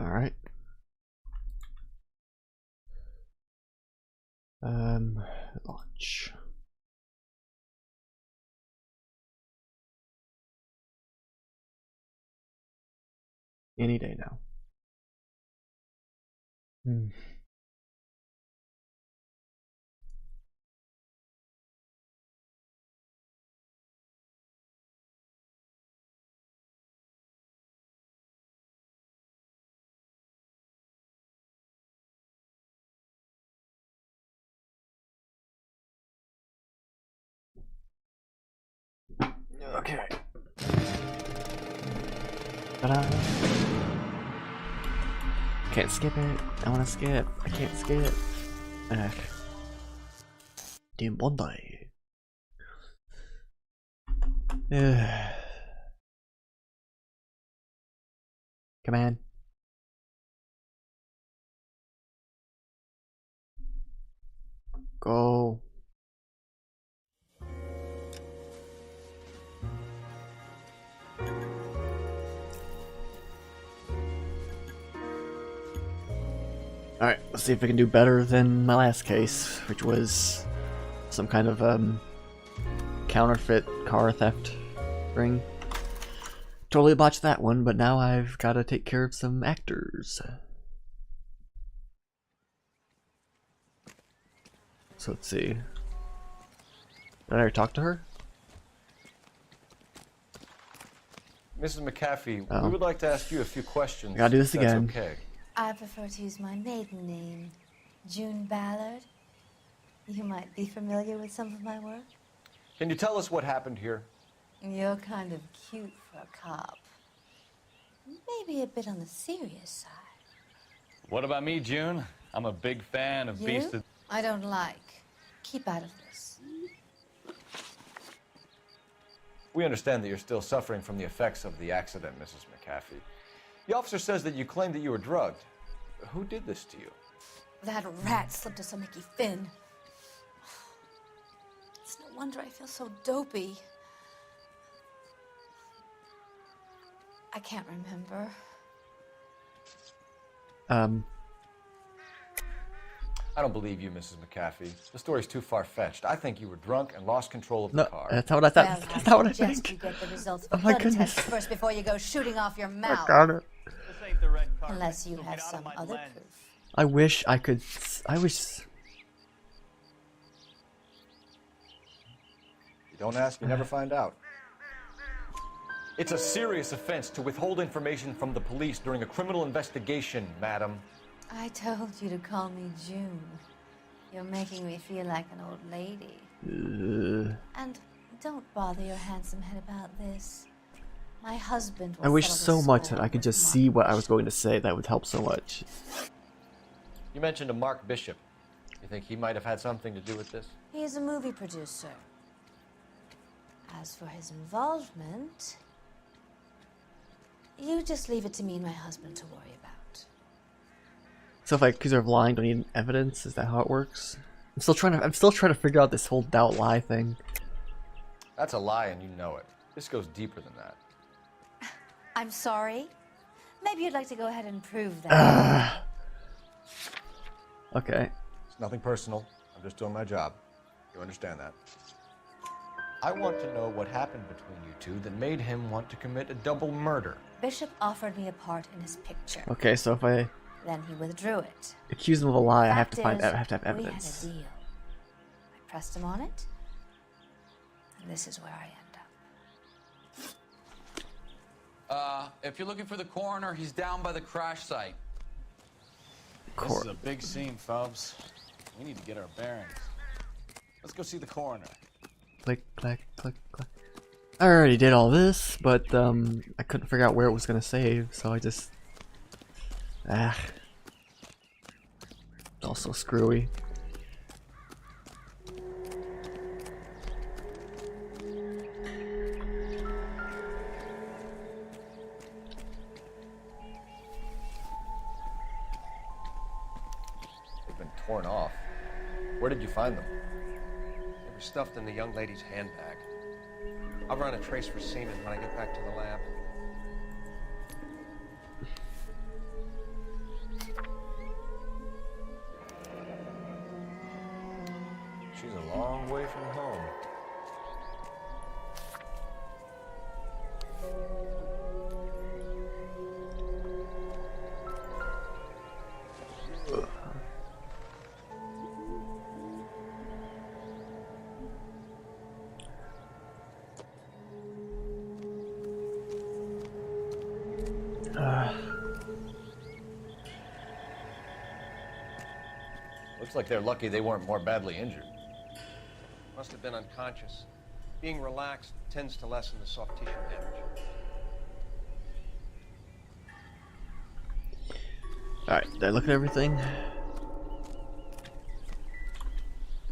Alright. Launch. Any day now. Okay. Ta-da. Can't skip it. I wanna skip. I can't skip. Ugh. Team Bondi. Come on. Go. Alright, let's see if I can do better than my last case, which was some kind of counterfeit car theft ring. Totally botched that one, but now I've got to take care of some actors. So let's see. Did I ever talk to her? Mrs. McAfee, we would like to ask you a few questions. I gotta do this again. Okay. I prefer to use my maiden name, June Ballard. You might be familiar with some of my work. Can you tell us what happened here? You're kind of cute for a cop. Maybe a bit on the serious side. What about me, June? I'm a big fan of Beast of... I don't like. Keep out of this. We understand that you're still suffering from the effects of the accident, Mrs. McAfee. The officer says that you claimed that you were drugged. Who did this to you? That rat slipped us on Mickey Finn. It's no wonder I feel so dopey. I can't remember. I don't believe you, Mrs. McAfee. The story's too far-fetched. I think you were drunk and lost control of the car. That's not what I thought. Well, That's not what I suggest think. you get the results Oh of my blood goodness. tests first before you go shooting off your mouth. I got it. This ain't the red carpet, Unless you so have get out of some my other lens. proof. I wish I could. I wish. You don't ask, you never find out. It's a serious offense to withhold information from the police during a criminal investigation, madam. I told you to call me June. You're making me feel like an old lady. And don't bother your handsome head about this. My husband will I wish settle so the much score that I could with just Mark see what I was Bishop. going to say. That would help so much. You mentioned a Mark Bishop. You think he might have had something to do with this? He is a movie producer. As for his involvement, you just leave it to me and my husband to worry about. So if I accuse her of lying, don't need evidence? Is that how it works? I'm still trying to figure out this whole doubt lie thing. That's a lie and you know it. This goes deeper than that. I'm sorry. Maybe you'd like to go ahead and prove that. Okay. It's nothing personal. I'm just doing my job. You understand that? I want to know what happened between you two that made him want to commit a double murder. Bishop offered me a part in his picture. Okay, so if I Then he withdrew it. accuse him of a lie, I have Fact to find. is, I have to have We evidence. had a deal. I pressed him on it, and this is where I end up. If you're looking for the coroner, he's down by the crash site. This is a big scene, Phelps. We need to get our bearings. Let's go see the coroner. Click, click, click, click. I already did all this, but I couldn't figure out where it was gonna save, so I just also screwy. They've been torn off. Where did you find them? They were stuffed in the young lady's handbag. I'll run a trace for semen when I get back to the lab. Looks like they're lucky they weren't more badly injured. Must have been unconscious. Being relaxed tends to lessen the soft tissue damage. Alright, did I look at everything?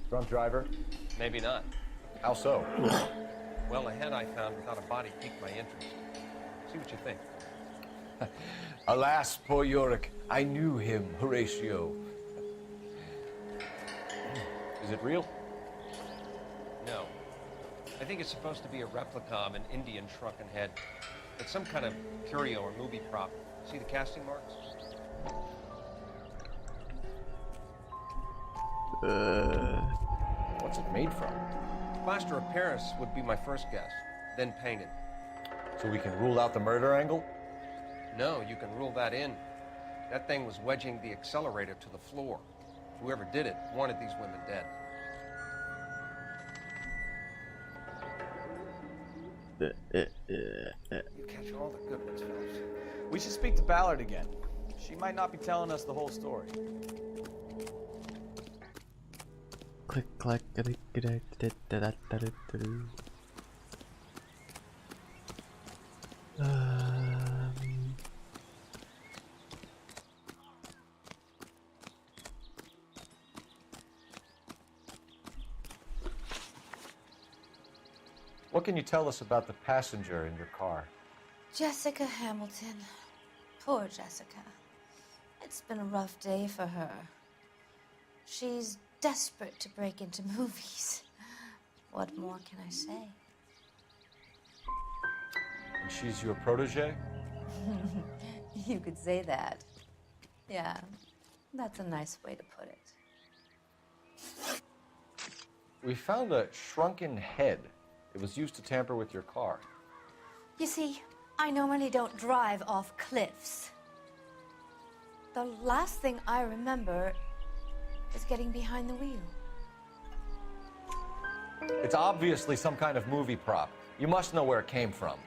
Drunk driver? Maybe not. How so? Well, the head I found without a body piqued my interest. See what you think. Alas, poor Yorick. I knew him, Horatio. Is it real? No. I think it's supposed to be a replica of an Indian shrunken head. It's some kind of curio or movie prop. See the casting marks? What's it made from? Plaster of Paris would be my first guess, then painted. So we can rule out the murder angle? No, you can rule that in. That thing was wedging the accelerator to the floor. Whoever did it wanted these women dead. You catch all the good ones, Phelps. We should speak to Ballard again. She might not be telling us the whole story. Click, clack, What can you tell us about the passenger in your car? Jessica Hamilton. Poor Jessica. It's been a rough day for her. She's desperate to break into movies. What more can I say? And she's your protege? You could say that. Yeah, that's a nice way to put it. We found a shrunken head. It was used to tamper with your car. You see, I normally don't drive off cliffs. The last thing I remember is getting behind the wheel. It's obviously some kind of movie prop. You must know where it came from.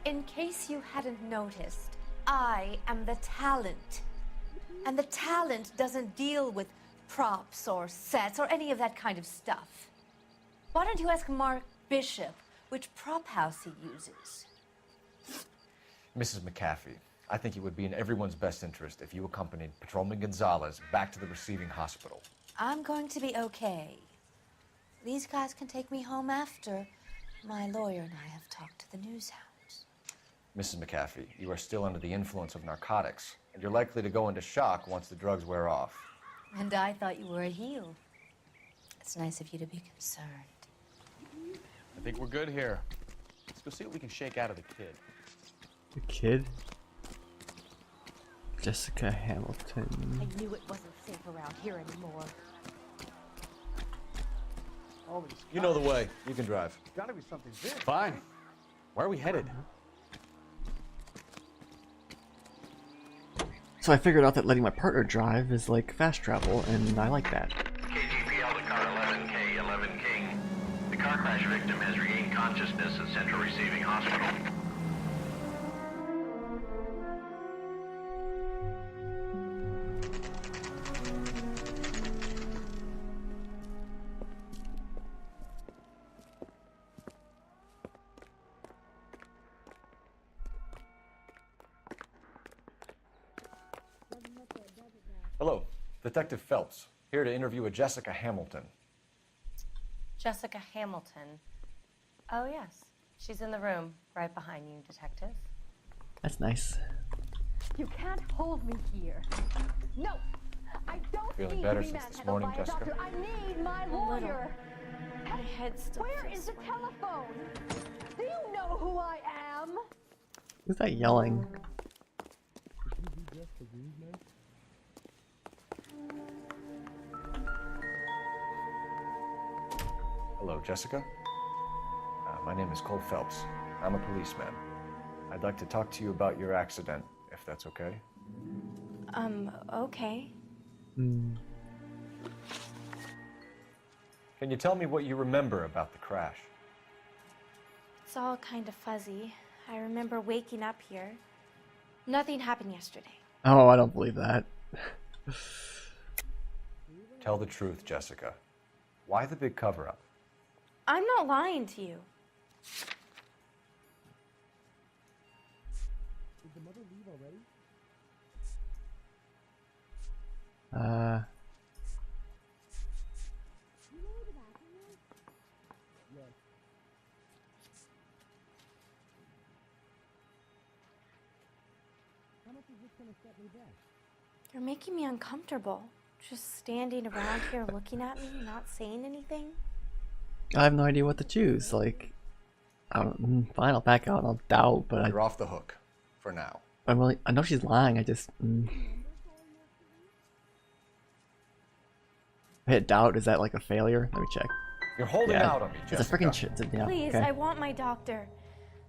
In case you hadn't noticed, I am the talent. And the talent doesn't deal with props or sets or any of that kind of stuff. Why don't you ask Mark Bishop which prop house he uses? Mrs. McAfee, I think it would be in everyone's best interest if you accompanied Patrolman Gonzalez back to the receiving hospital. I'm going to be okay. These guys can take me home after my lawyer and I have talked to the news house. Mrs. McAfee, you are still under the influence of narcotics, and you're likely to go into shock once the drugs wear off. And I thought you were a heel. It's nice of you to be concerned. I think we're good here. Let's go see what we can shake out of the kid. The kid? Jessica Hamilton. I knew it wasn't safe around here anymore. You know the way. You can drive. Gotta be something big. Fine. Where are we headed? So I figured out that letting my partner drive is like fast travel, and I like that. KGPL to car 11K, 11 King. The car crash victim has regained consciousness at Central Receiving Hospital. Hello, Detective Phelps, here to interview a Jessica Hamilton. Jessica Hamilton. Oh, yes. She's in the room right behind you, Detective. That's nice. You can't hold me here. No, I don't Feeling need better to be since this manhandled morning, by a Jessica? doctor. I need my lawyer. My head still Where feels is the sweaty. telephone? Do you know who I am? Who's that yelling? Hello, Jessica. My name is Cole Phelps. I'm a policeman. I'd like to talk to you about your accident, if that's okay. Okay. Can you tell me what you remember about the crash? It's all kind of fuzzy. I remember waking up here. Nothing happened yesterday. Oh, I don't believe that. Tell the truth, Jessica. Why the big cover-up? I'm not lying to you. Did the mother leave already? Yes. How much is this gonna set me back? You're making me uncomfortable. Just standing around here looking at me, not saying anything. I have no idea what to choose. Like, I don't. Fine, I'll back out. I'll doubt, but You're off the hook. For now. I'm really. I know she's lying. I just. If I hit doubt, is that like a failure? Let me check. You're holding out on me, It's a Jessica. freaking yeah, Please, okay. I want my doctor.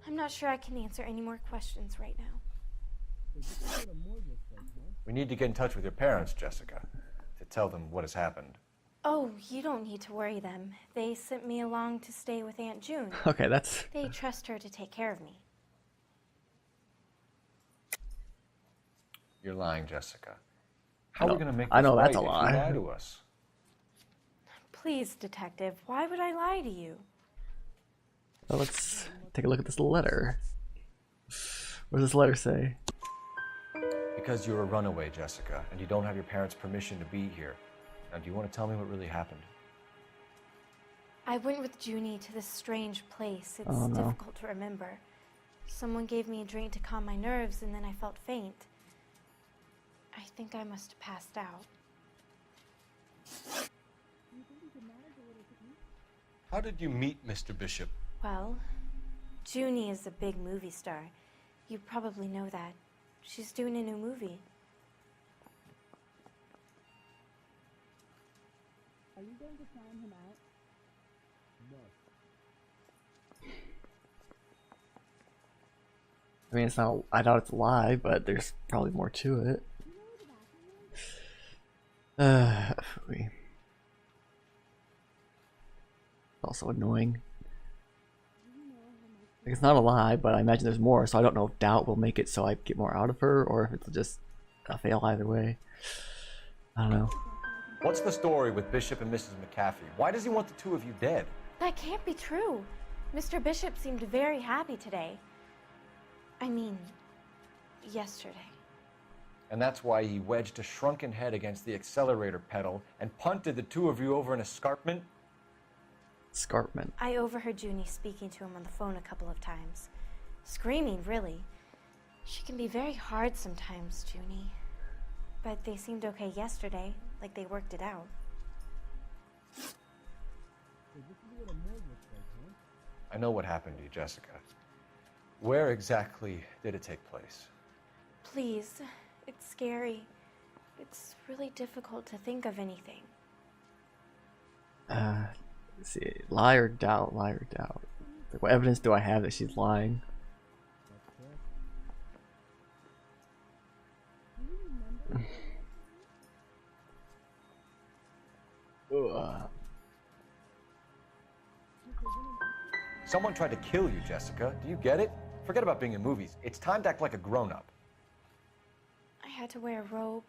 I'm not sure I can answer any more questions right now. We need to get in touch with your parents, Jessica, to tell them what has happened. Oh, you don't need to worry them. They sent me along to stay with Aunt June. Okay, that's. They trust her to take care of me. You're lying, Jessica. How are we going to make this I know that's right a if lie. you lie to us? Please, detective, why would I lie to you? Well, let's take a look at this letter. What does this letter say? Because you're a runaway, Jessica, and you don't have your parents' permission to be here. Now, do you want to tell me what really happened? I went with Junie to this strange place. It's Oh, no. difficult to remember. Someone gave me a drink to calm my nerves, and then I felt faint. I think I must have passed out. How did you meet Mr. Bishop? Well, Junie is a big movie star. You probably know that. She's doing a new movie. Are you going to sign him out? No. I mean, it's not. I doubt it's a lie, but there's probably more to it. Also annoying. Like, it's not a lie, but I imagine there's more, so I don't know if doubt will make it so I get more out of her, or if it'll just fail either way. I don't know. What's the story with Bishop and Mrs. McAfee? Why does he want the two of you dead? That can't be true. Mr. Bishop seemed very happy today. I mean, yesterday. And that's why he wedged a shrunken head against the accelerator pedal and punted the two of you over an escarpment? Escarpment. I overheard Junie speaking to him on the phone a couple of times. Screaming, really. She can be very hard sometimes, Junie. But they seemed okay yesterday, like they worked it out. I know what happened to you, Jessica. Where exactly did it take place? Please, it's scary. It's really difficult to think of anything. Let's see. Lie or doubt? Lie or doubt? Like, what evidence do I have that she's lying? Someone tried to kill you, Jessica. Do you get it? Forget about being in movies. It's time to act like a grown-up. I had to wear a robe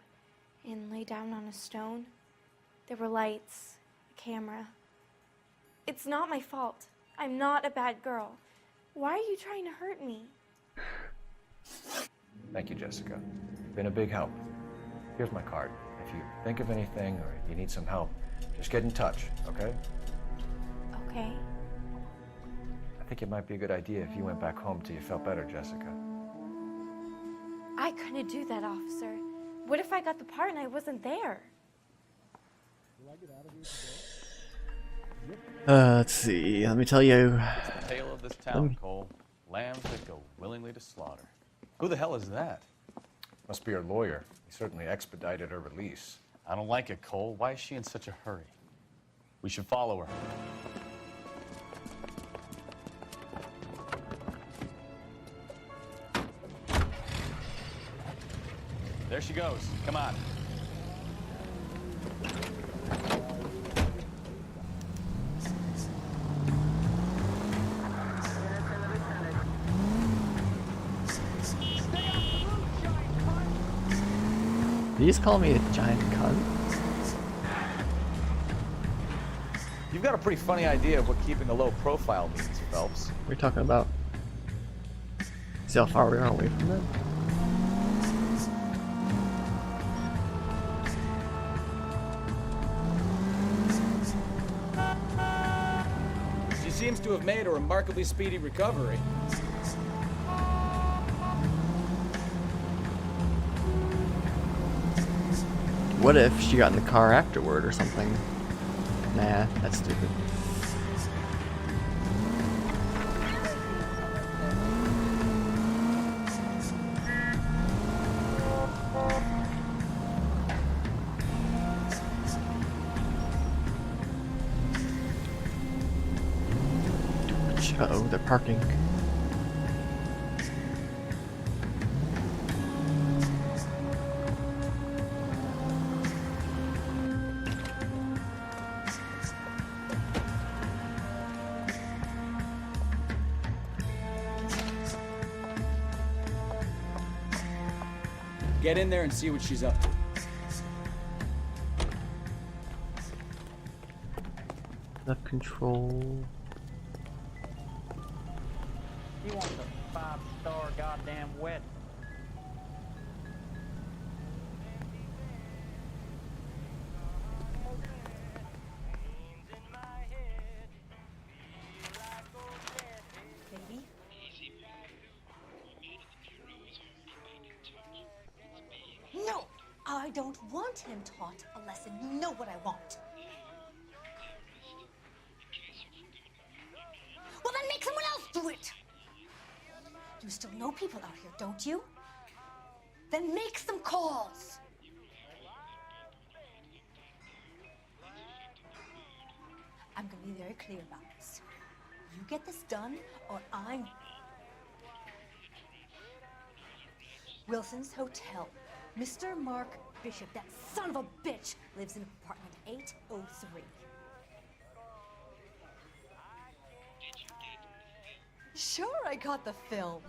and lay down on a stone. There were lights, a camera. It's not my fault. I'm not a bad girl. Why are you trying to hurt me? Thank you, Jessica. You've been a big help. Here's my card. If you think of anything or you need some help, just get in touch, okay? Okay. I think it might be a good idea if you went back home till you felt better, Jessica. I couldn't do that, officer. What if I got the part and I wasn't there? Let's see. Let me tell you. It's the tale of this town, Cole. Lambs that go willingly to slaughter. Who the hell is that? Must be her lawyer. He certainly expedited her release. I don't like it, Cole. Why is she in such a hurry? We should follow her. There she goes. Come on. Did you just call me a giant cunt? You've got a pretty funny idea of what keeping a low profile means, Phelps. What are you talking about? See how far we are away from it? She seems to have made a remarkably speedy recovery. What if she got in the car afterward or something? Nah, that's stupid. Uh-oh, they're parking. Get in there and see what she's up to. Left control. He wants a 5-star goddamn wedding. Baby? No! I don't want him taught a lesson. You know what I want. Well, then make someone else do it! You still know people out here, don't you? Then make some calls! I'm gonna be very clear about this. You get this done, or I'm... Wilson's Hotel. Mr. Mark Bishop, that son of a bitch, lives in apartment 803. Sure, I got the film.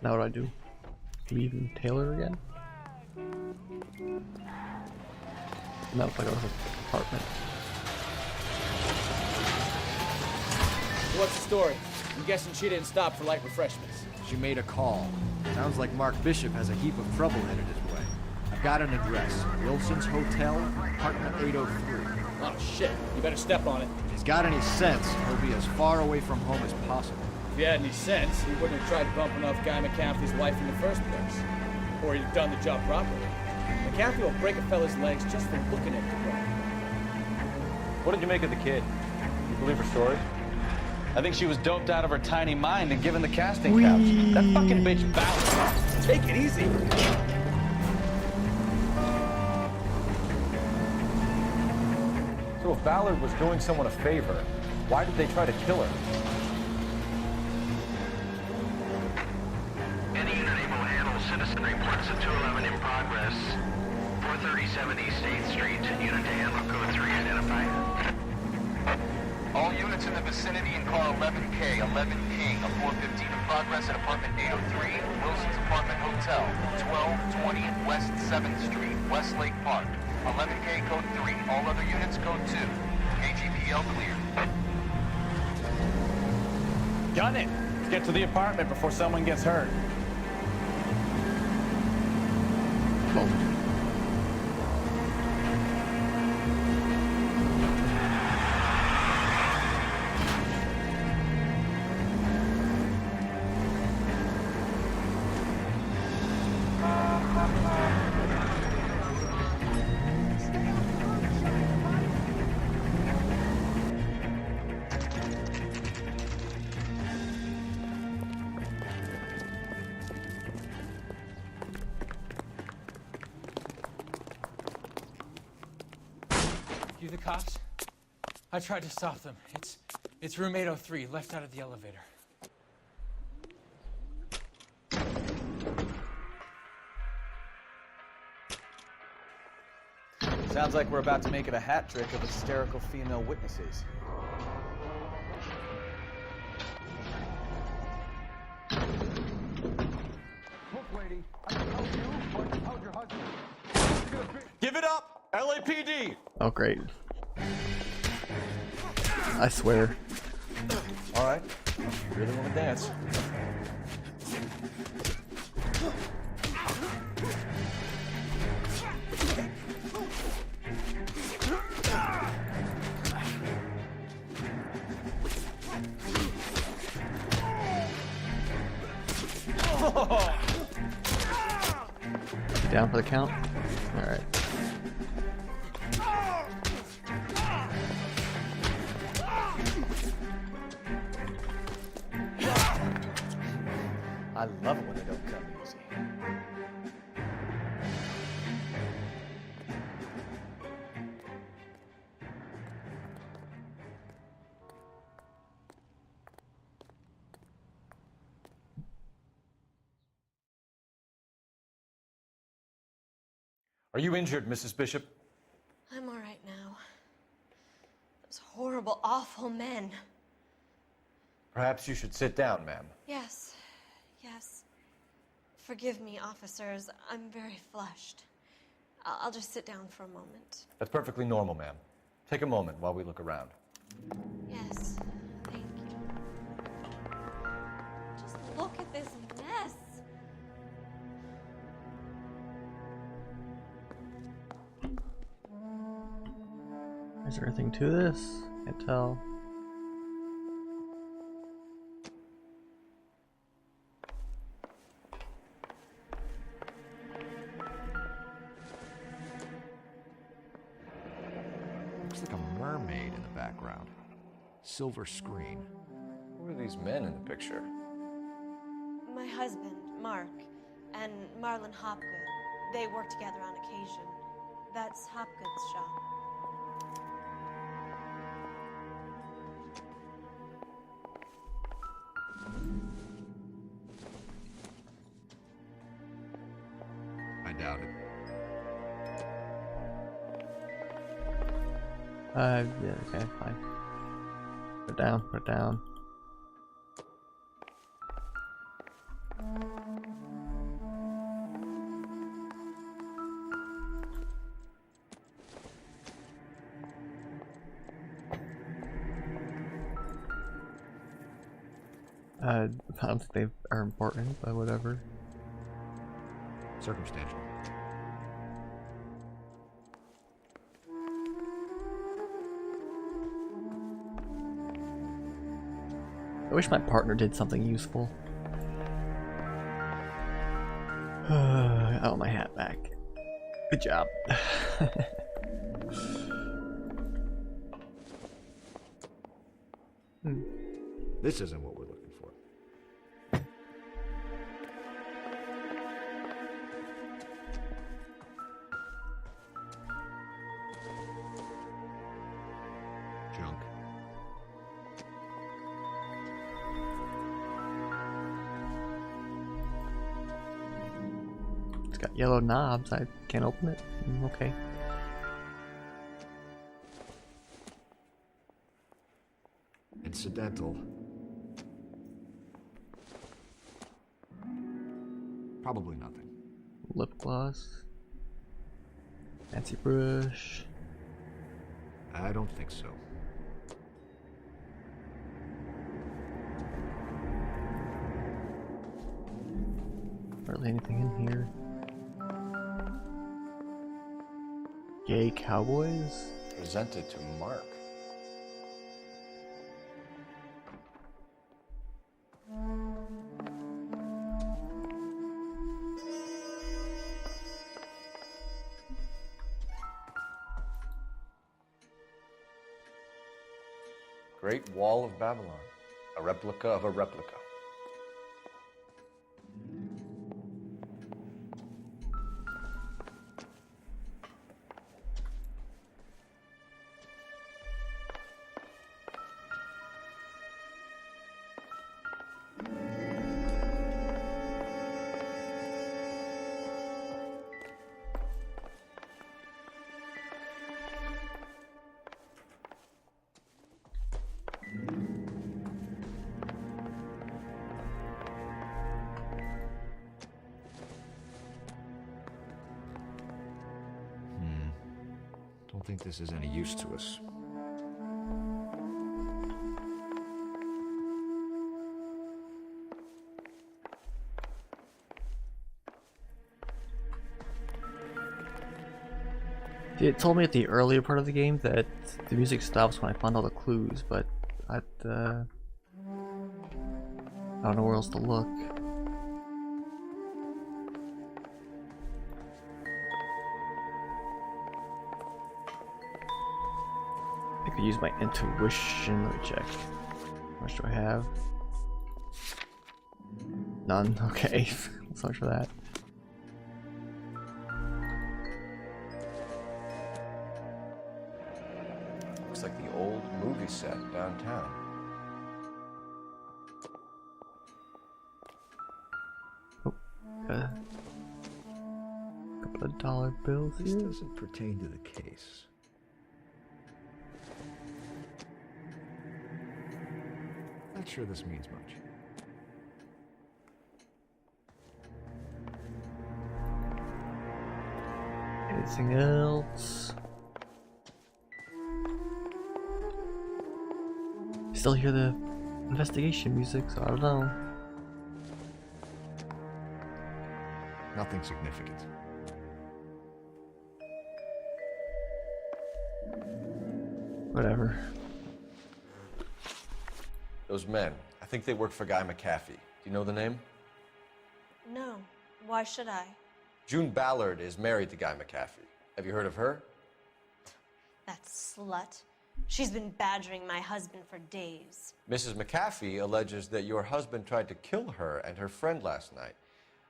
Now what do I do? Leave in Taylor again? No, if I go to the apartment. What's the story? I'm guessing she didn't stop for light refreshments. She made a call. Sounds like Mark Bishop has a heap of trouble headed his way. I've got an address. Wilson's Hotel, apartment 803. Oh shit, you better step on it. If he's got any sense, he'll be as far away from home as possible. If he had any sense, he wouldn't have tried bumping off Guy McCaffrey's wife in the first place. Or he'd have done the job properly. McCaffrey will break a fella's legs just for looking at the girl. What did you make of the kid? You believe her story? I think she was doped out of her tiny mind and given the casting couch. That fucking bitch bounced. Take it easy. So if Ballard was doing someone a favor, why did they try to kill her? Any unit able to handle citizen reports at 211 in progress. 437 East 8th Street. Unit to handle code 3 identified. All units in the vicinity in car 11K, 11 King, a 415 in progress at apartment 803, Wilson's Apartment Hotel, 1220 West 7th Street, Westlake Park. 11K code 3, all other units code 2. KGPL clear. Gun it! Let's get to the apartment before someone gets hurt. You the cops? I tried to stop them. It's room 803, left out of the elevator. Sounds like we're about to make it a hat trick of hysterical female witnesses. Look, lady, I can help you, but how's your husband? Give it up! LAPD! Oh, great. I swear. All right, you really want to dance? Down for the count? Alright. I love it when they don't come easy. Are you injured, Mrs. Bishop? I'm all right now. Those horrible, awful men. Perhaps you should sit down, ma'am. Yes, yes. Forgive me, officers. I'm very flushed. I'll just sit down for a moment. That's perfectly normal, ma'am. Take a moment while we look around. Yes, thank you. Just look at this mess. Is there anything to this? Can't tell. Looks like a mermaid in the background. Silver screen. Who are these men in the picture? My husband, Mark, and Marlon Hopgood. They work together on occasion. That's Hopgood's shop. I doubt it. Yeah, okay, fine. Put it down, put it down. I don't think they are important, but whatever. Circumstantial. I wish my partner did something useful. I want my hat back. Good job. This isn't what we're looking for. Junk. It's got yellow knobs. I can't open it. Okay. Incidental. Probably nothing. Lip gloss. Fancy brush. I don't think so. Hardly anything in here. Gay cowboys? Presented to Mark. Great Wall of Babylon. A replica of a replica. don't think this is any use to us. It told me at the earlier part of the game that the music stops when I find all the clues, but I don't know where else to look. I could use my intuition. Let me check. How much do I have? None. Okay. So much for that. Looks like the old movie set downtown. Oh, couple of dollar bills This here. doesn't pertain to the case. Not sure this means much. Anything else? Still hear the investigation music, so I don't know. Nothing significant. Whatever. Those men, I think they work for Guy McAfee. Do you know the name? No. Why should I? June Ballard is married to Guy McAfee. Have you heard of her? That slut. She's been badgering my husband for days. Mrs. McAfee alleges that your husband tried to kill her and her friend last night.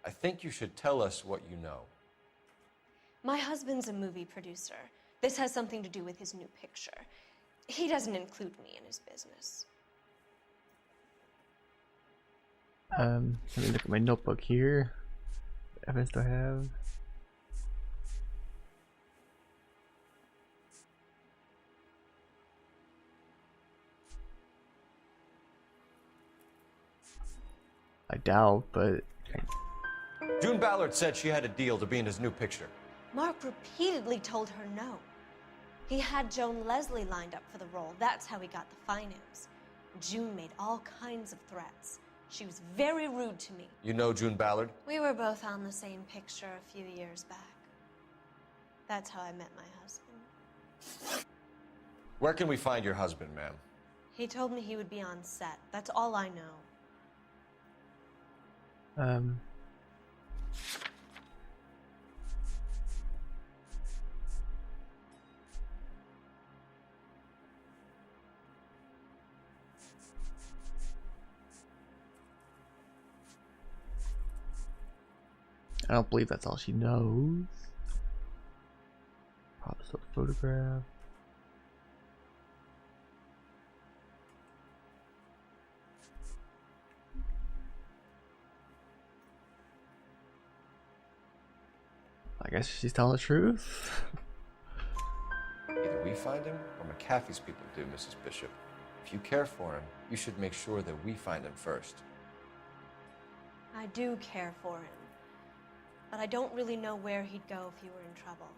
I think you should tell us what you know. My husband's a movie producer. This has something to do with his new picture. He doesn't include me in his business. Let me look at my notebook here. What evidence do I have? I doubt, but June Ballard said she had a deal to be in his new picture. Mark repeatedly told her no. He had Joan Leslie lined up for the role. That's how he got the finance. June made all kinds of threats. She was very rude to me. You know June Ballard? We were both on the same picture a few years back. That's how I met my husband. Where can we find your husband, ma'am? He told me he would be on set. That's all I know. I don't believe that's all she knows. Pops up photograph. I guess she's telling the truth. Either we find him or McAfee's people do, Mrs. Bishop. If you care for him, you should make sure that we find him first. I do care for him. But I don't really know where he'd go if he were in trouble.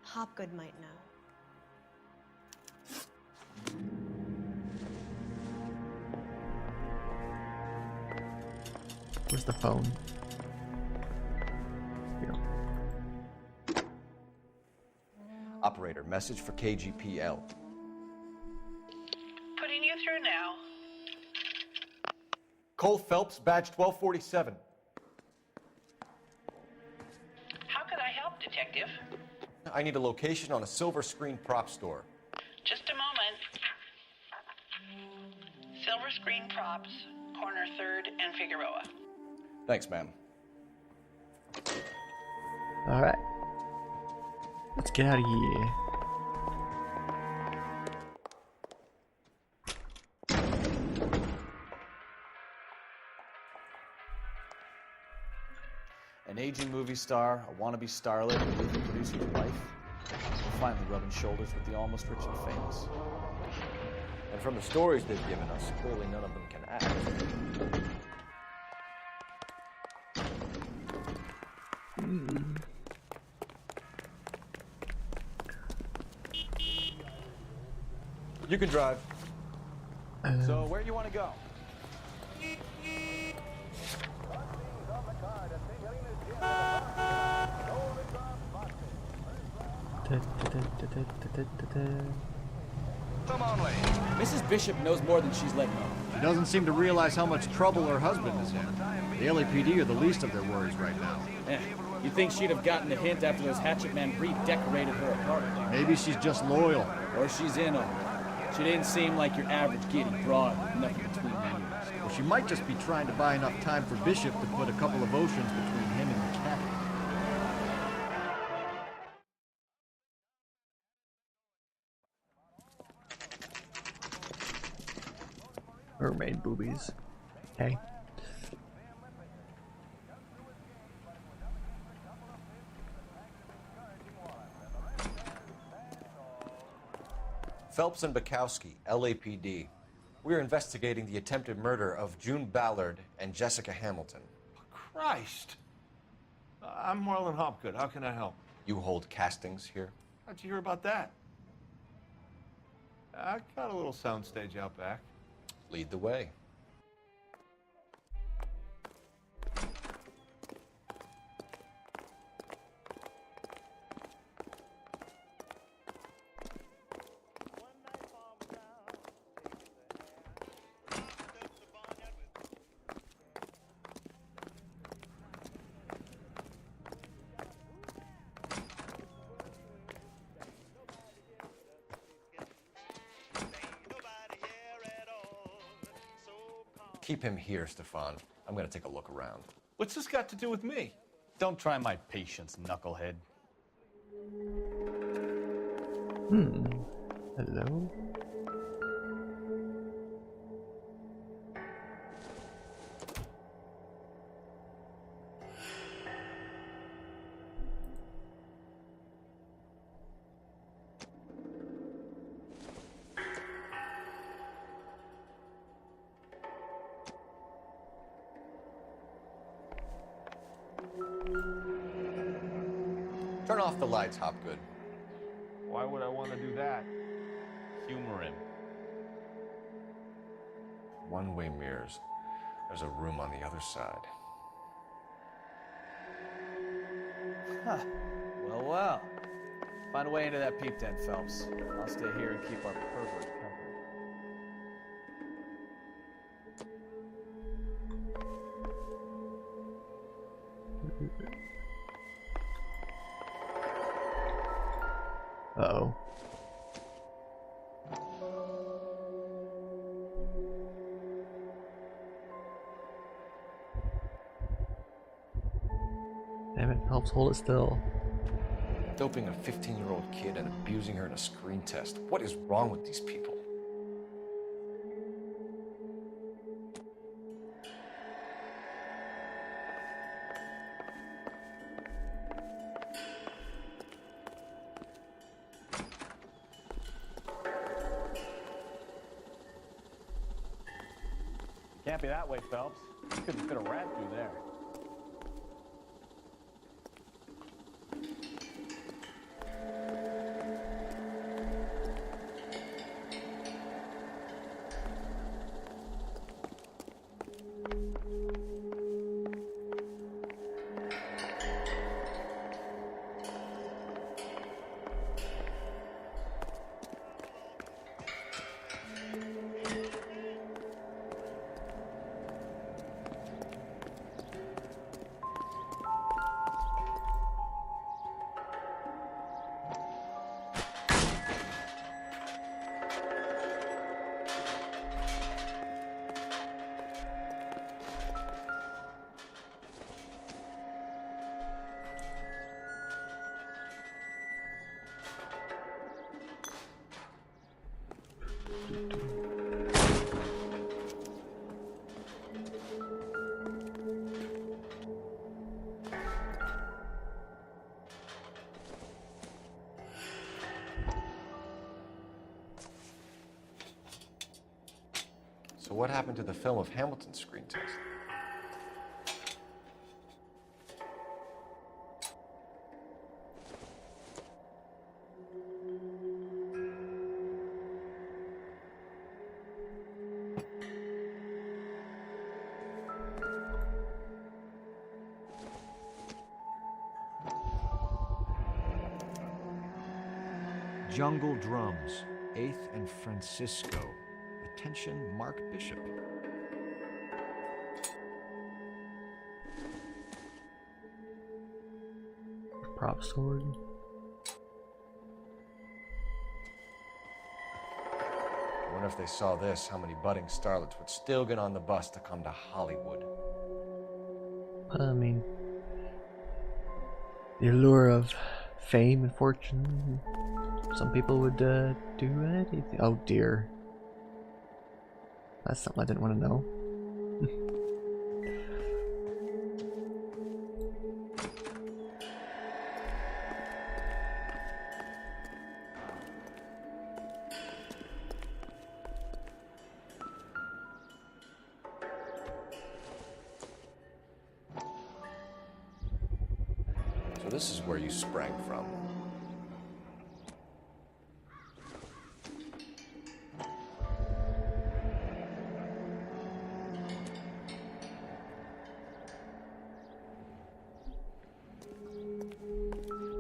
Hopgood might know. Where's the phone? Here. Operator, message for KGPL. Putting you through now. Cole Phelps, badge 1247. How can I help, Detective? I need a location on a silver screen prop store. Just a moment. Silver Screen Props, corner 3rd and Figueroa. Thanks, ma'am. Alright. Let's get out of here. An aging movie star, a wannabe starlet, a movie producer's wife. We're finally rubbing shoulders with the almost rich and famous. And from the stories they've given us, clearly none of them can act. You can drive. So where you want to go? Come on, lady. Mrs. Bishop knows more than she's letting on. She doesn't seem to realize how much trouble her husband is in. The LAPD are the least of their worries right now. Eh, you'd think she'd have gotten the hint after those hatchet men redecorated her apartment. Maybe she's just loyal. Or she's in on it. She didn't seem like your average giddy broad with nothing between the ears. Well, she might just be trying to buy enough time for Bishop to put a couple of oceans between him and the cat. Mermaid boobies. Hey. Phelps and Bukowski, LAPD. We're investigating the attempted murder of June Ballard and Jessica Hamilton. Christ! I'm Marlon Hopgood. How can I help? You hold castings here? How'd you hear about that? I got a little soundstage out back. Lead the way. Keep him here, Stefan. I'm gonna take a look around. What's this got to do with me? Don't try my patience, knucklehead. Hello? Turn off the lights, Hopgood. Why would I want to do that? Humor him. One-way mirrors. There's a room on the other side. Huh. Well, well. Find a way into that peep tent, Phelps. I'll stay here and keep our pervert company. Uh-oh. Damn it, helps hold it still. Doping a 15-year-old kid and abusing her in a screen test. What is wrong with these people? Can't be that way, Phelps. You couldn't fit a rat through there. So what happened to the film of Hamilton's screen test? Jungle Drums, 8th and Francisco. Attention, Mark Bishop. Prop sword. I wonder if they saw this, how many budding starlets would still get on the bus to come to Hollywood. I mean, the allure of fame and fortune. Some people would do anything. Oh dear. That's something I didn't want to know. So this is where you sprang from.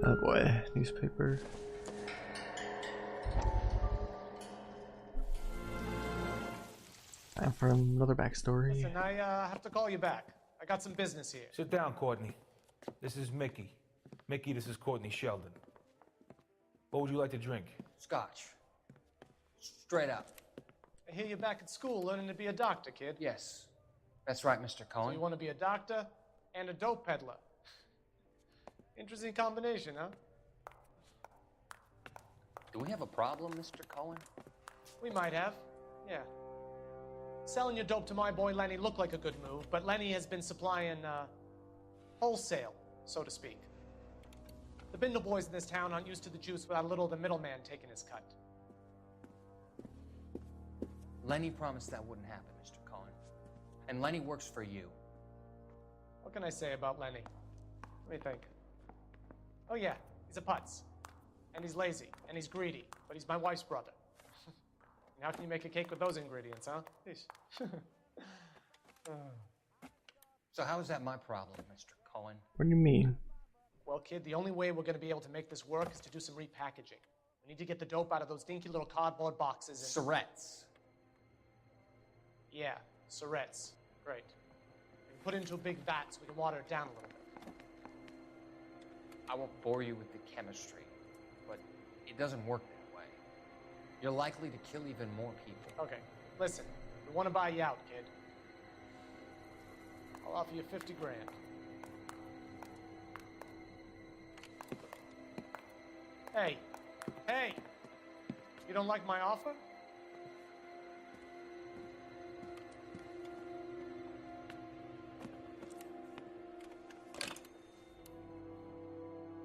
Oh boy, newspaper. Time for another backstory. Listen, I have to call you back. I got some business here. Sit down, Courtney. This is Mickey. Mickey, this is Courtney Sheldon. What would you like to drink? Scotch. Straight up. I hear you're back at school learning to be a doctor, kid. Yes. That's right, Mr. Cohen. So you want to be a doctor and a dope peddler. Interesting combination, huh? Do we have a problem, Mr. Cohen? We might have, yeah. Selling your dope to my boy Lenny looked like a good move, but Lenny has been supplying, wholesale, so to speak. The Bindle boys in this town aren't used to the juice without a little of the middleman taking his cut. Lenny promised that wouldn't happen, Mr. Cohen. And Lenny works for you. What can I say about Lenny? Let me think. Oh yeah, he's a putz. And he's lazy, and he's greedy, but he's my wife's brother. And how can you make a cake with those ingredients, huh? So how is that my problem, Mr. Cohen? What do you mean? Well, kid, the only way we're going to be able to make this work is to do some repackaging. We need to get the dope out of those dinky little cardboard boxes and... Surrettes. Yeah, Surrettes. Great. We can put it into a big vat so we can water it down a little bit. I won't bore you with the chemistry, but it doesn't work that way. You're likely to kill even more people. Okay, listen. We want to buy you out, kid. I'll offer you 50 grand. Hey, hey! You don't like my offer?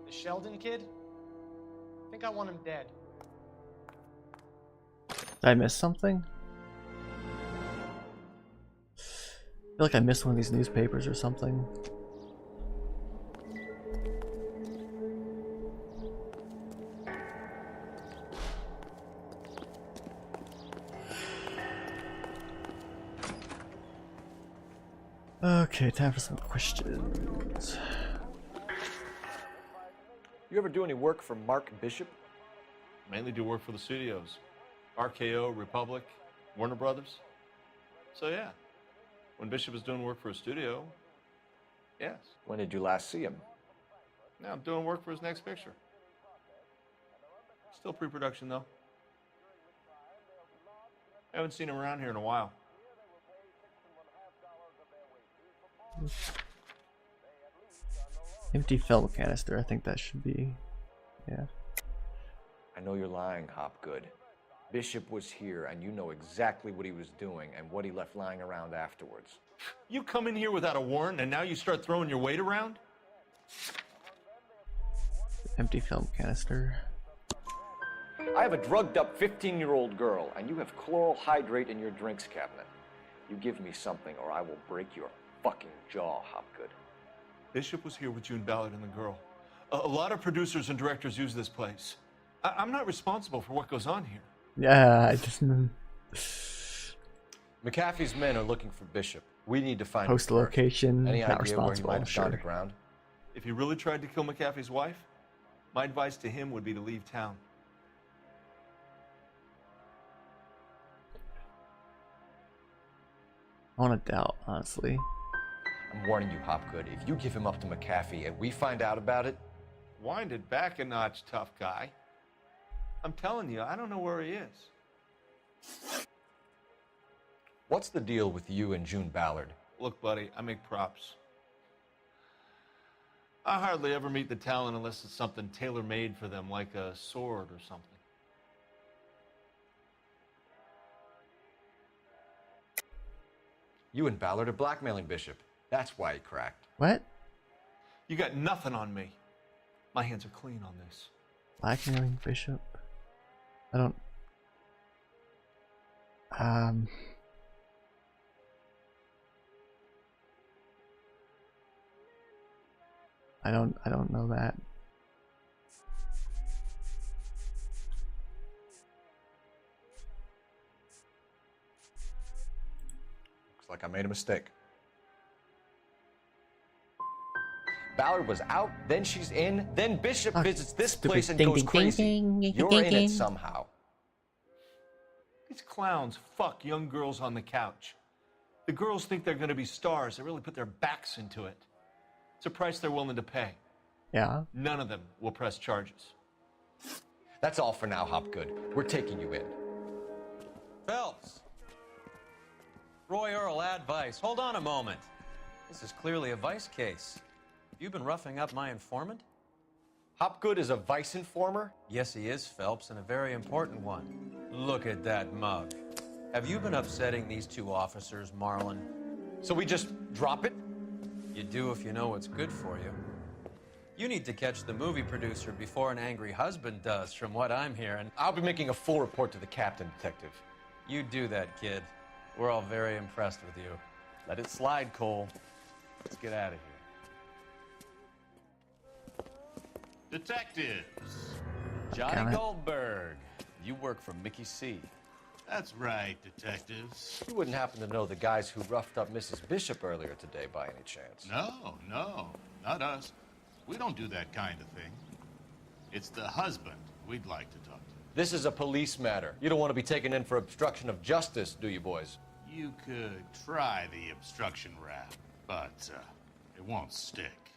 The Sheldon kid? I think I want him dead. Did I miss something? I feel like I missed one of these newspapers or something. Okay, time for some questions. You ever do any work for Mark Bishop? Mainly do work for the studios. RKO, Republic, Warner Brothers. So yeah, when Bishop is doing work for a studio, yes. When did you last see him? Now I'm doing work for his next picture. Still pre-production though. Haven't seen him around here in a while. Empty film canister, I think that should be, yeah. I know you're lying, Hopgood. Bishop was here, and you know exactly what he was doing and what he left lying around afterwards. You come in here without a warrant, and now you start throwing your weight around? Empty film canister. I have a drugged-up 15-year-old girl, and you have chloral hydrate in your drinks cabinet. You give me something, or I will break your fucking jaw, Hopgood. Bishop was here with June Ballard and the girl. A lot of producers and directors use this place. I'm not responsible for what goes on here. Yeah, I just... McAfee's men are looking for Bishop. We need to find Post him first. location, Any not idea where he responsible, might have sure. gone aground? If he really tried to kill McAfee's wife, my advice to him would be to leave town. I want to doubt, honestly. I'm warning you, Hopgood. If you give him up to McAfee and we find out about it... Wind it back a notch, tough guy. I'm telling you, I don't know where he is. What's the deal with you and June Ballard? Look, buddy, I make props. I hardly ever meet the talent unless it's something tailor-made for them, like a sword or something. You and Ballard are blackmailing Bishop. That's why he cracked. What? You got nothing on me. My hands are clean on this. Blackmailing Bishop? I don't... I don't know that. Looks like I made a mistake. Ballard was out, then she's in, then Bishop visits this place and goes crazy. You're in it somehow. These clowns fuck young girls on the couch. The girls think they're gonna be stars. They really put their backs into it. It's a price they're willing to pay. Yeah. None of them will press charges. That's all for now, Hopgood. We're taking you in. Phelps. Roy Earl, advice. Hold on a moment. This is clearly a vice case. You've been roughing up my informant? Hopgood is a vice informer? Yes, he is, Phelps, and a very important one. Look at that mug. Have you been upsetting these two officers, Marlon? So we just drop it? You do if you know what's good for you. You need to catch the movie producer before an angry husband does, from what I'm hearing. I'll be making a full report to the captain, Detective. You do that, kid. We're all very impressed with you. Let it slide, Cole. Let's get out of here. Detectives. Johnny Goldberg. You work for Mickey C. That's right, detectives. You wouldn't happen to know the guys who roughed up Mrs. Bishop earlier today by any chance? No, not us. We don't do that kind of thing. It's the husband we'd like to talk to. This is a police matter. You don't want to be taken in for obstruction of justice, do you, boys? You could try the obstruction rap, but it won't stick.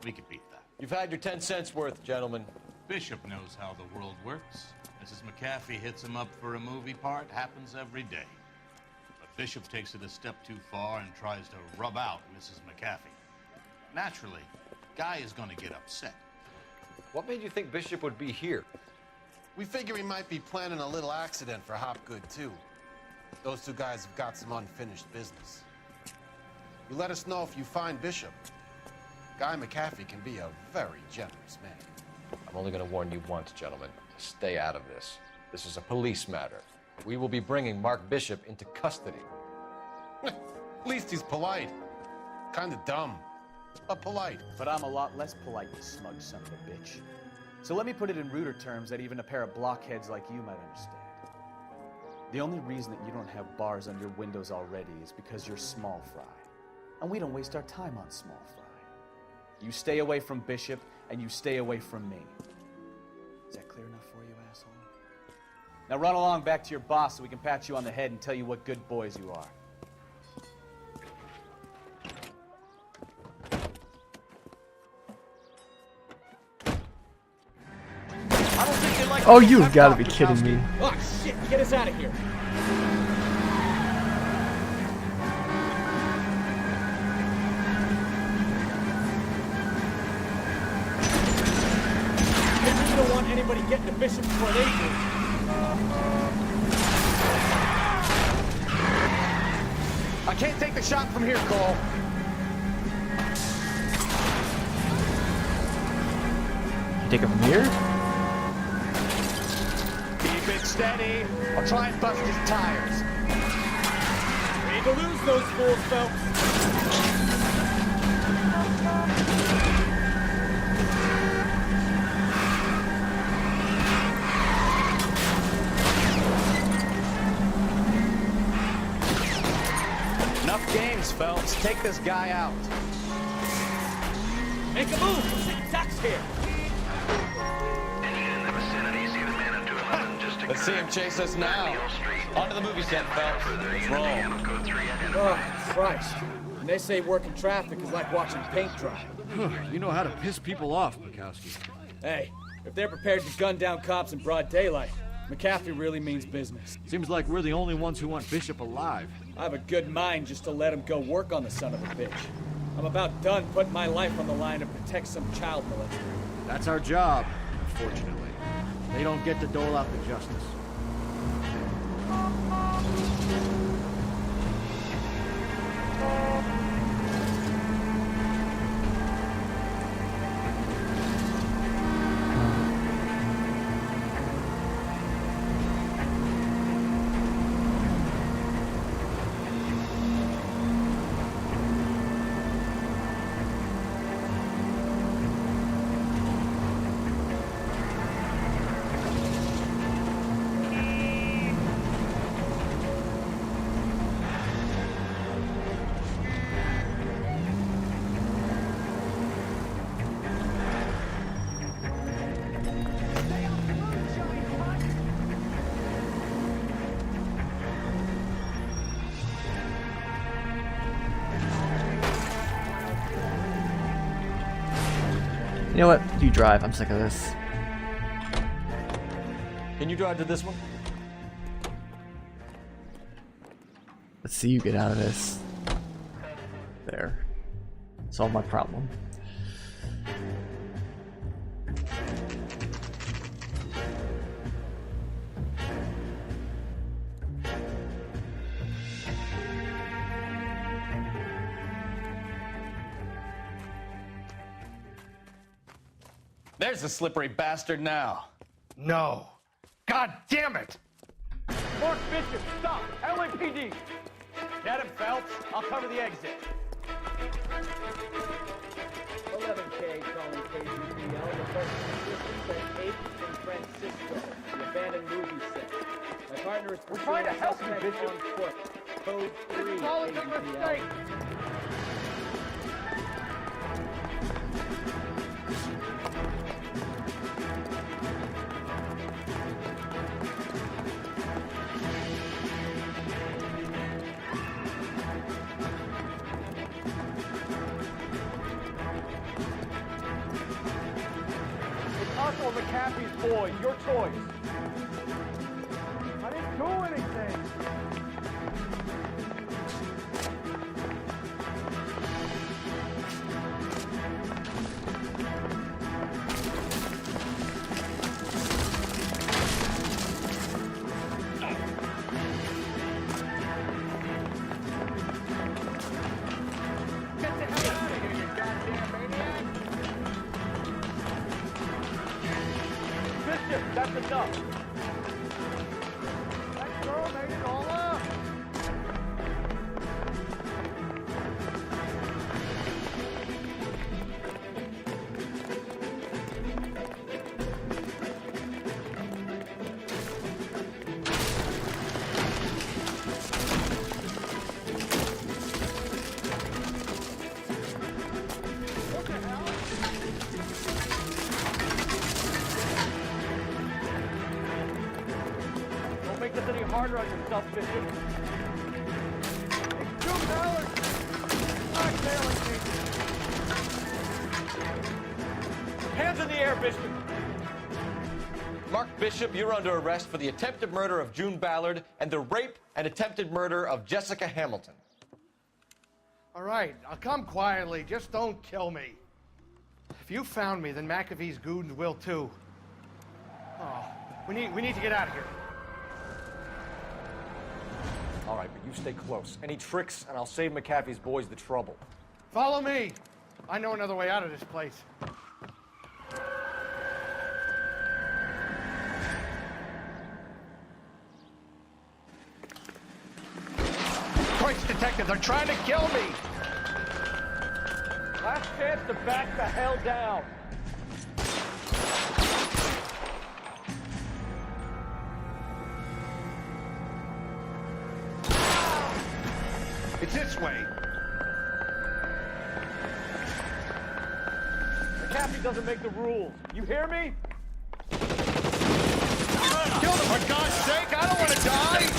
We could beat that. You've had your 10 cents worth, gentlemen. Bishop knows how the world works. Mrs. McAfee hits him up for a movie part. Happens every day. But Bishop takes it a step too far and tries to rub out Mrs. McAfee. Naturally, Guy is going to get upset. What made you think Bishop would be here? We figure he might be planning a little accident for Hopgood, too. Those two guys have got some unfinished business. You let us know if you find Bishop. Guy McAfee can be a very generous man. I'm only going to warn you once, gentlemen. Stay out of this. This is a police matter. We will be bringing Mark Bishop into custody. At least he's polite. Kind of dumb, but polite. But I'm a lot less polite, you smug son of a bitch. So let me put it in ruder terms that even a pair of blockheads like you might understand. The only reason that you don't have bars on your windows already is because you're small fry. And we don't waste our time on small fry. You stay away from Bishop, and you stay away from me. Is that clear enough for you, asshole? Now run along back to your boss so we can pat you on the head and tell you what good boys you are. I don't think they like Oh, you've got to be kidding me. Oh, shit! Get us out of here! You don't want anybody getting to Bishop before they do. I can't take the shot from here, Cole. You take it from here? Keep it steady. I'll try and bust his tires. We need to lose those fools, Phelps. Enough games, Phelps. Take this guy out. Make a move. Sitting ducks here. Engine in the vicinity. See the man at 211 just The see him chase us now. Onto the movie set, Phelps. Let's roll. Oh, Christ. And they say working traffic is like watching paint dry. You know how to piss people off, Bukowski. Hey, if they're prepared to gun down cops in broad daylight, McCaffrey really means business. Seems like we're the only ones who want Bishop alive. I have a good mind just to let him go work on the son of a bitch. I'm about done putting my life on the line to protect some child molester. That's our job, unfortunately. They don't get to dole out the justice. You know what? You drive. I'm sick of this. Can you drive to this one? Let's see you get out of this. There. Solve my problem. There's the slippery bastard now. No. God damn it! Mark Bishop, stop! LAPD! Get him, Phelps. I'll cover the exit. 11K calling KGPL. Reporting assistance at 8th in Francisco, the abandoned movie set. My partner is trying to help you, Bishop. On foot. Code 3 It's all a big KGPL. mistake. Or McCaffrey's boy, your choice. I didn't do anything. Get the hell out of here, you goddamn maniac! Bishop, that's enough. That girl made it all up. What the hell? Don't make this any harder on yourself, Bishop. It's $2. Blackmailing me. Hands in the air, Bishop. Mark Bishop, you're under arrest for the attempted murder of June Ballard and the rape and attempted murder of Jessica Hamilton. All right, I'll come quietly. Just don't kill me. If you found me, then McAfee's goons will too. Oh, we need to get out of here. All right, but you stay close. Any tricks, and I'll save McAfee's boys the trouble. Follow me. I know another way out of this place. Christ, detectives are trying to kill me. Last chance to back the hell down. It's this way. McCaffrey doesn't make the rules. You hear me? Kill them, for God's sake! I don't want to die!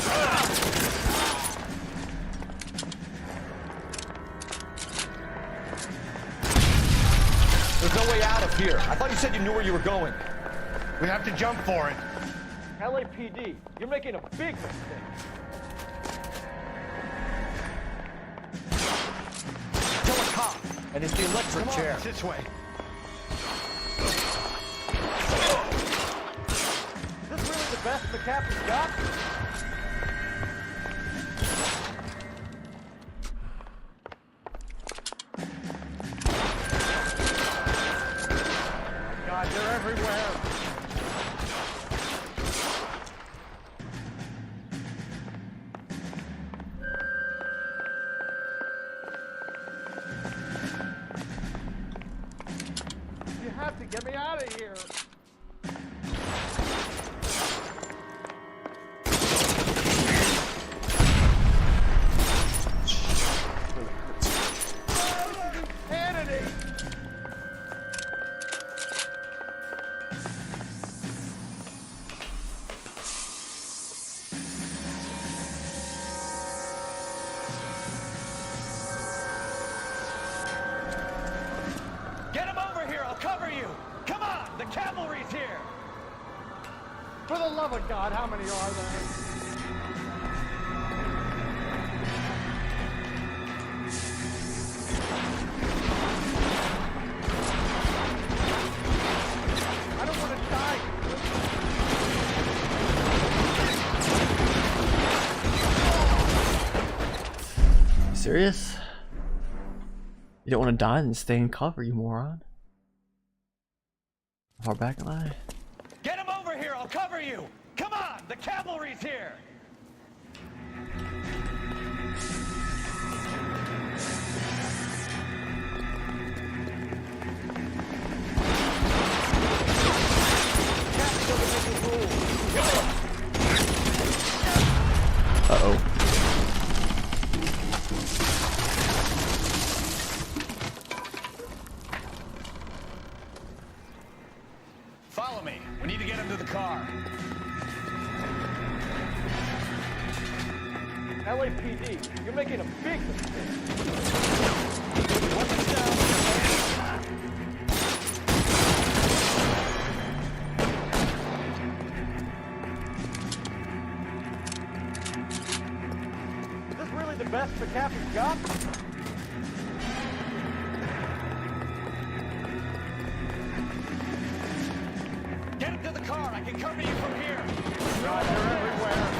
There's no way out of here. I thought you said you knew where you were going. We have to jump for it. LAPD, you're making a big mistake. Kill a cop, and it's the electric Come on, chair. it's this way. Is this really the best the captain's got? God, they're everywhere. You have to get me out of here. Kennedy! Get him over here, I'll cover you! Come on, the cavalry's here! For the love of God, how many are there? I don't want to die. You serious? You don't want to die, then stay in cover, you moron. How far back am I? Get him over here, I'll cover you! Come on, the cavalry's here! Uh-oh. Follow me. We need to get him to the car. LAPD, you're making a big mistake. Weapons down. Is this really the best the captain's got? Get him to the car. I can cover you from here. God, they're everywhere.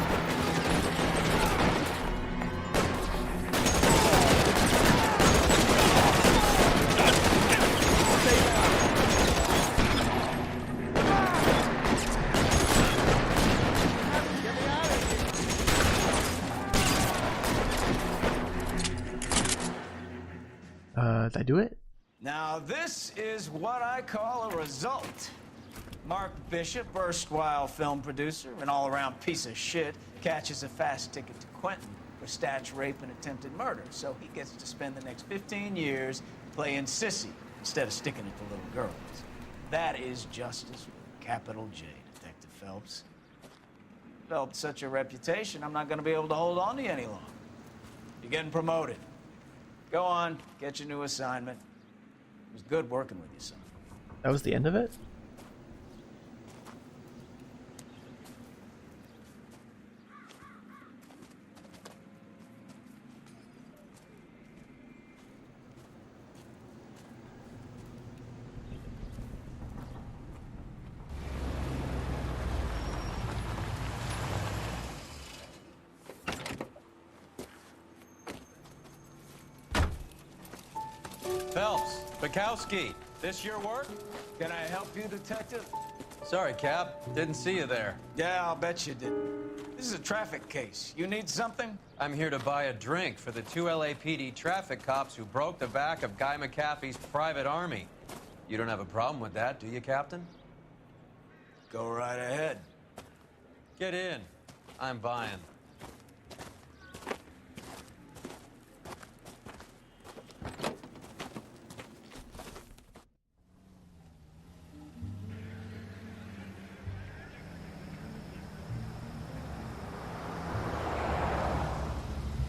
Did I do it? Now, this is what I call a result. Mark Bishop, erstwhile film producer and all-around piece of shit, catches a fast ticket to Quentin for statch rape and attempted murder, so he gets to spend the next 15 years playing sissy instead of sticking it to little girls. That is justice with a capital J, Detective Phelps. Developed such a reputation, I'm not going to be able to hold on to you any longer. You're getting promoted. Go on, get your new assignment. It was good working with you, son. That was the end of it? Phelps, Bukowski, this your work? Can I help you, Detective? Sorry, Cap. Didn't see you there. Yeah, I'll bet you didn't. This is a traffic case. You need something? I'm here to buy a drink for the 2 LAPD traffic cops who broke the back of Guy McAfee's private army. You don't have a problem with that, do you, Captain? Go right ahead. Get in. I'm buying.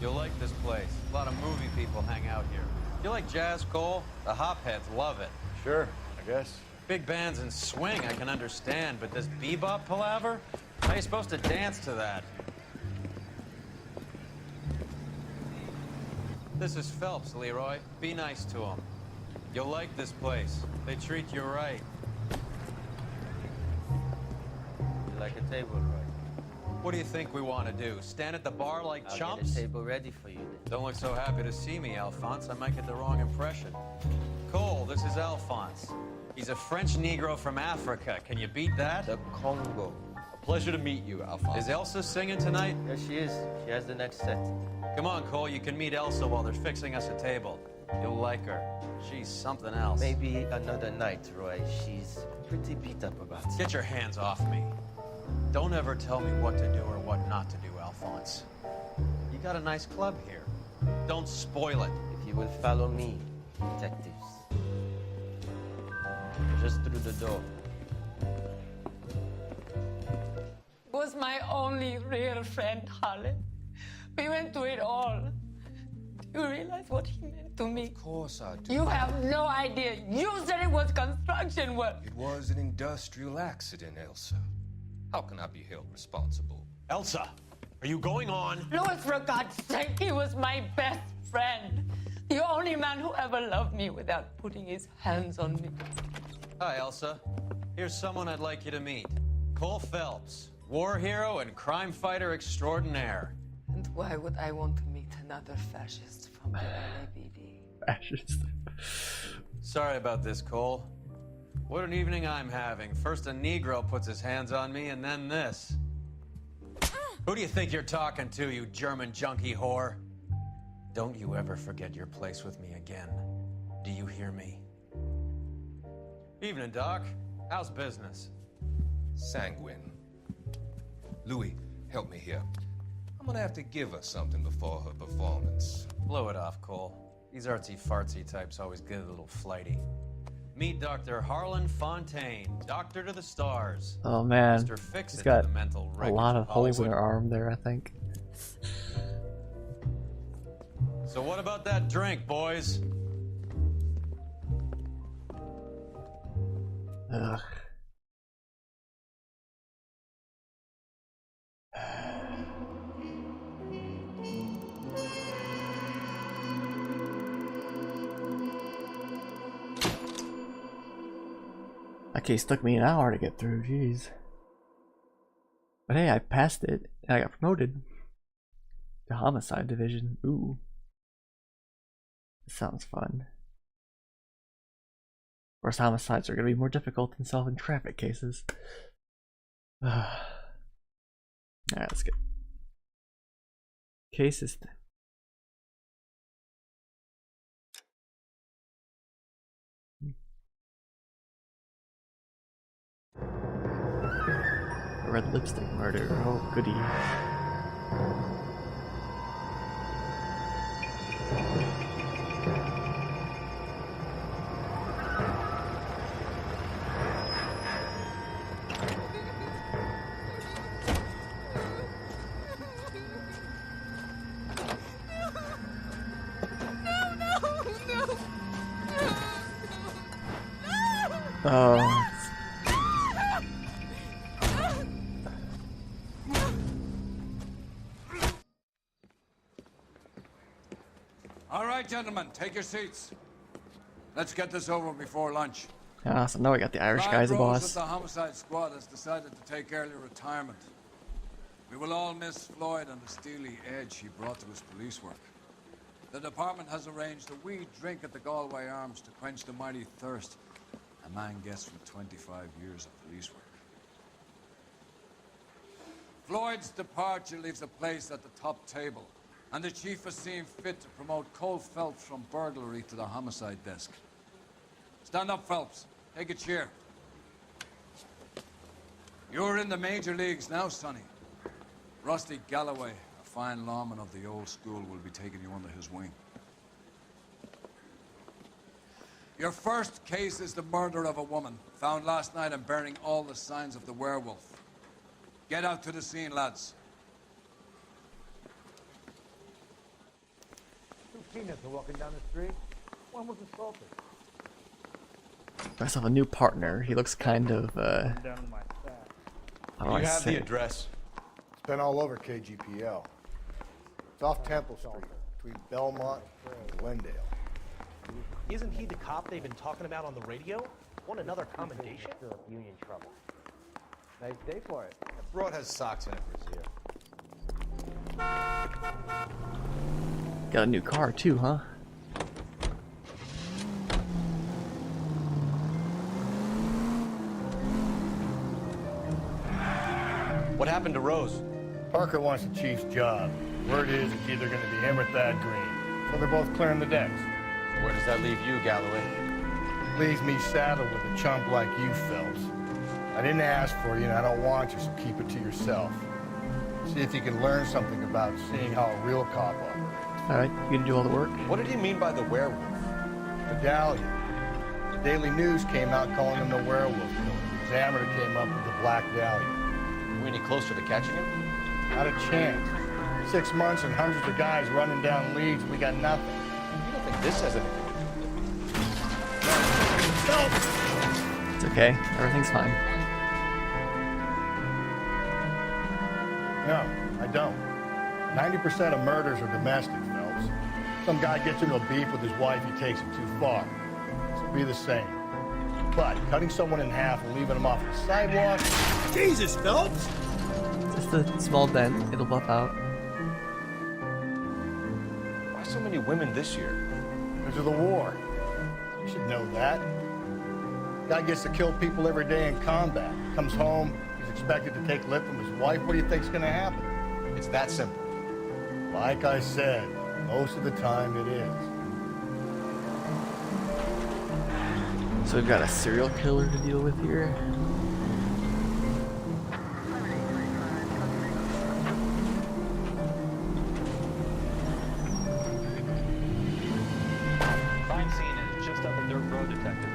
You'll like this place. A lot of movie people hang out here. You like jazz, Cole? The hopheads love it. Sure, I guess. Big bands and swing I can understand, but this bebop palaver? How are you supposed to dance to that? This is Phelps, Leroy. Be nice to him. You'll like this place. They treat you right. You like a table, Roy? What do you think we want to do? Stand at the bar like I'll chumps? get a table ready for you then. Don't look so happy to see me, Alphonse. I might get the wrong impression. Cole, this is Alphonse. He's a French Negro from Africa. Can you beat that? The Congo. A pleasure to meet you, Alphonse. Is Elsa singing tonight? Yes, she is. She has the next set. Come on, Cole. You can meet Elsa while they're fixing us a table. You'll like her. She's something else. Maybe another night, Roy. She's pretty beat up about it. Get your hands off me. Don't ever tell me what to do or what not to do, Alphonse. You got a nice club here. Don't spoil it. If you will follow me, detectives. Just through the door. Was my only real friend, Harlan. We went through it all. Do you realize what he meant to me? Of course I do. You have no idea. You said it was construction work. It was an industrial accident, Elsa. How can I be held responsible? Elsa, are you going on? Louis, for God's sake, he was my best friend. The only man who ever loved me without putting his hands on me. Hi, Elsa. Here's someone I'd like you to meet. Cole Phelps, war hero and crime fighter extraordinaire. And why would I want to meet another fascist from the LAPD? Fascist. Sorry about this, Cole. What an evening I'm having. First a Negro puts his hands on me, and then this. Who do you think you're talking to, you German junkie whore? Don't you ever forget your place with me again. Do you hear me? Evening, Doc. How's business? Sanguine. Louis, help me here. I'm gonna have to give her something before her performance. Blow it off, Cole. These artsy-fartsy types always get a little flighty. Meet Dr. Harlan Fontaine, doctor to the stars. Oh man, Mr. Fix he's It got to the mental a wreckage lot of holes in Hollywood. her arm there, I think. So what about that drink, boys? Ugh. That case took me an hour to get through, jeez. But hey, I passed it, and I got promoted to Homicide Division. Ooh. This sounds fun. Of course, homicides are going to be more difficult than solving traffic cases. Alright, let's get cases. Red lipstick murder. Oh, goody. Oh. All right, gentlemen, take your seats. Let's get this over before lunch. So now we got the Irish guy as a Clive Rose boss. of the homicide squad has decided to take early retirement. We will all miss Floyd and the steely edge he brought to his police work. The department has arranged a wee drink at the Galway Arms to quench the mighty thirst a man gets from 25 years of police work. Floyd's departure leaves a place at the top table, and the chief has seen fit to promote Cole Phelps from burglary to the homicide desk. Stand up, Phelps. Take a chair. You're in the major leagues now, Sonny. Rusty Galloway, a fine lawman of the old school, will be taking you under his wing. Your first case is the murder of a woman, found last night and bearing all the signs of the werewolf. Get out to the scene, lads. peanuts are walking down the street. One was assaulted. Myself a new partner. He looks kind of how do I You have say the it? address. It's been all over KGPL. It's off Temple Street, between Belmont and Glendale. Isn't he the cop they've been talking about on the radio? Want another commendation? Union trouble. Nice day for it. That broad has socks in it for Zia. Got a new car too, huh? What happened to Rose? Parker wants the chief's job. Word is it's either going to be him or Thad Green. So they're both clearing the decks. So where does that leave you, Galloway? Leaves me saddled with a chump like you, Phelps. I didn't ask for you, and I don't want you, so keep it to yourself. See if you can learn something about seeing how a real cop operates. Alright, you gonna do all the work? What did he mean by the werewolf? Medallion. The Daily News came out calling him the werewolf killer. The Examiner came up with the Black Dahlia. Are we any closer to catching him? Not a chance. 6 months and hundreds of guys running down leads, we got nothing. You don't think this has anything to do with it? It's okay. Everything's fine. No, I don't. 90% of murders are domestic, Phelps. Some guy gets into a beef with his wife, he takes it too far. This will be the same. But cutting someone in half and leaving them off the sidewalk... Jesus, Phelps! Just a small dent. It'll buff out. Why so many women this year? Because of the war. You should know that. Guy gets to kill people every day in combat. Comes home, he's expected to take lip from his wife. What do you think's gonna happen? It's that simple. Like I said, most of the time it is. So we've got a serial killer to deal with here. Crime scene is just up a dirt road, detective.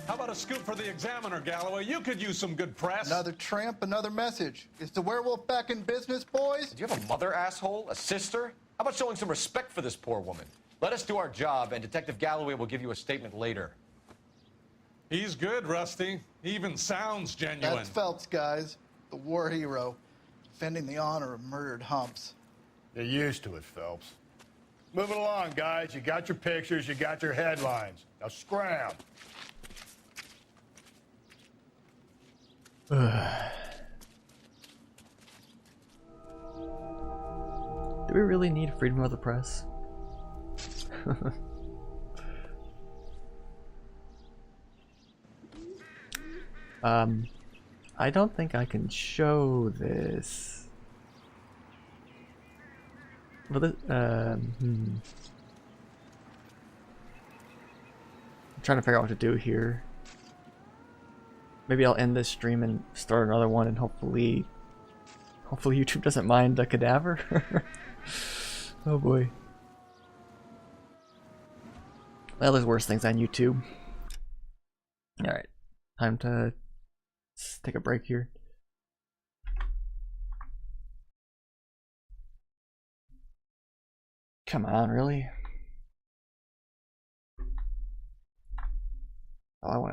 How about a scoop for the Examiner, Galloway? You could use some good press. Another tramp, another message. Is the werewolf back in business, boys? Do you have a mother, asshole? A sister? How about showing some respect for this poor woman? Let us do our job, and Detective Galloway will give you a statement later. He's good, Rusty. He even sounds genuine. That's Phelps, guys. The war hero. Defending the honor of murdered humps. You're used to it, Phelps. Move it along, guys. You got your pictures, you got your headlines. Now scram. Do we really need freedom of the press? I don't think I can show this. But I'm trying to figure out what to do here. Maybe I'll end this stream and start another one, and hopefully YouTube doesn't mind a cadaver. Oh boy. Well, there's worse things on YouTube. Alright, time to take a break here. Come on, really? All I want